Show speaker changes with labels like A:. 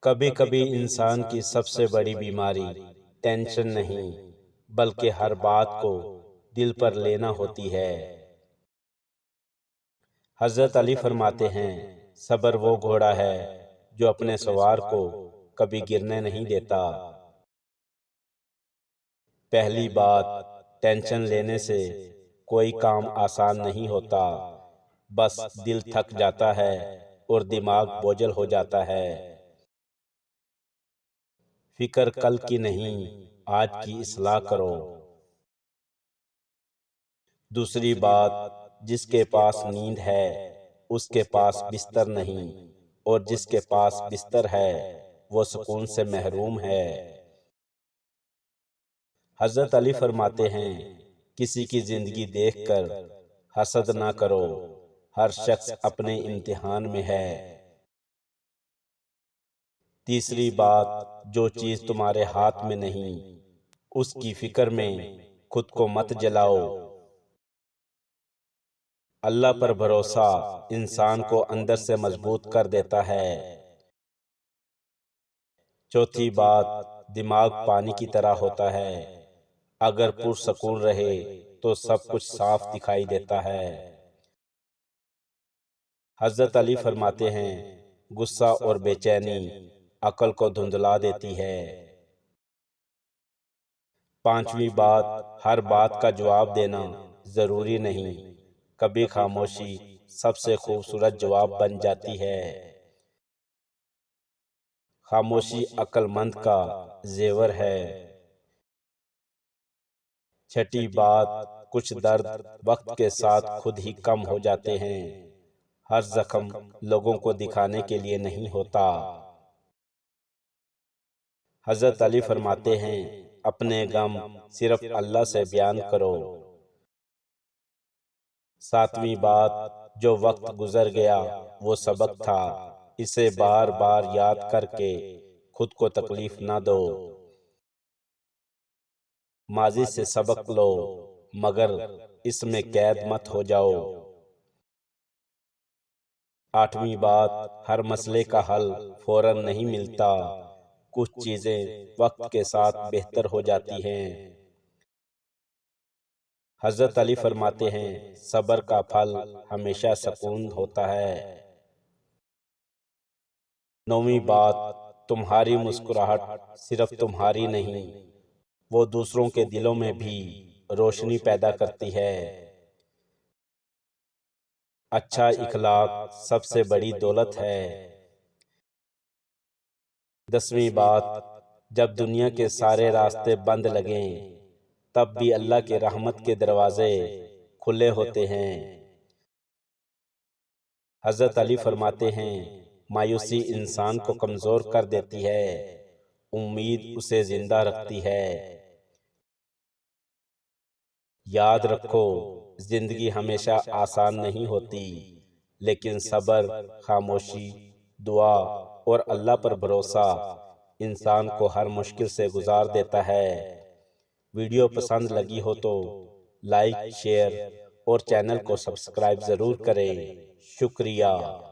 A: کبھی کبھی انسان کی سب سے بڑی بیماری ٹینشن نہیں بلکہ ہر بات کو دل پر لینا ہوتی ہے۔ حضرت علی فرماتے ہیں صبر وہ گھوڑا ہے جو اپنے سوار کو کبھی گرنے نہیں دیتا۔ پہلی بات، ٹینشن لینے سے کوئی کام آسان نہیں ہوتا، بس دل تھک جاتا ہے اور دماغ بوجھل ہو جاتا ہے۔ فکر کل کی نہیں، آج کی اصلاح کرو۔ دوسری بات، جس کے پاس نیند ہے اس کے پاس بستر نہیں، اور جس کے پاس بستر ہے وہ سکون سے محروم ہے۔ حضرت علی فرماتے ہیں کسی کی زندگی دیکھ کر حسد نہ کرو، ہر شخص اپنے امتحان میں ہے۔ تیسری بات، جو چیز تمہارے ہاتھ میں نہیں اس کی فکر میں خود کو مت جلاؤ۔ اللہ پر بھروسہ انسان کو اندر سے مضبوط کر دیتا ہے۔ چوتھی بات، دماغ پانی کی طرح ہوتا ہے، اگر پرسکون رہے تو سب کچھ صاف دکھائی دیتا ہے۔ حضرت علی فرماتے ہیں غصہ اور بے چینی عقل کو دھندلا دیتی ہے۔ پانچویں بات، ہر بات کا جواب دینا ضروری نہیں، کبھی خاموشی سب سے خوبصورت جواب بن جاتی ہے۔ خاموشی عقل مند کا زیور ہے۔ چھٹی بات، کچھ درد وقت کے ساتھ خود ہی کم ہو جاتے ہیں، ہر زخم لوگوں کو دکھانے کے لیے نہیں ہوتا۔ حضرت علی فرماتے ہیں اپنے غم صرف اللہ سے بیان کرو۔ ساتویں بات، جو وقت گزر گیا وہ سبق تھا، اسے بار بار یاد کر کے خود کو تکلیف نہ دو۔ ماضی سے سبق لو مگر اس میں قید مت ہو جاؤ۔ آٹھویں بات، ہر مسئلے کا حل فوراً نہیں ملتا، کچھ چیزیں وقت کے ساتھ بہتر ہو جاتی ہیں۔ حضرت علی فرماتے ہیں صبر کا پھل ہمیشہ سکون ہوتا ہے۔ نویں بات، تمہاری مسکراہٹ صرف تمہاری نہیں، وہ دوسروں کے دلوں میں بھی روشنی پیدا کرتی ہے۔ اچھا اخلاق سب سے بڑی دولت ہے۔ دسویں بات، جب دنیا کے سارے راستے بند لگیں تب بھی اللہ کے رحمت کے دروازے کھلے ہوتے ہیں۔ حضرت علی فرماتے ہیں مایوسی انسان کو کمزور کر دیتی ہے، امید اسے زندہ رکھتی ہے۔ یاد رکھو زندگی ہمیشہ آسان نہیں ہوتی، لیکن صبر، خاموشی، دعا اور اللہ پر بھروسہ انسان کو ہر مشکل سے گزار دیتا ہے۔ ویڈیو پسند لگی ہو تو لائک، شیئر اور چینل کو سبسکرائب ضرور کریں۔ شکریہ۔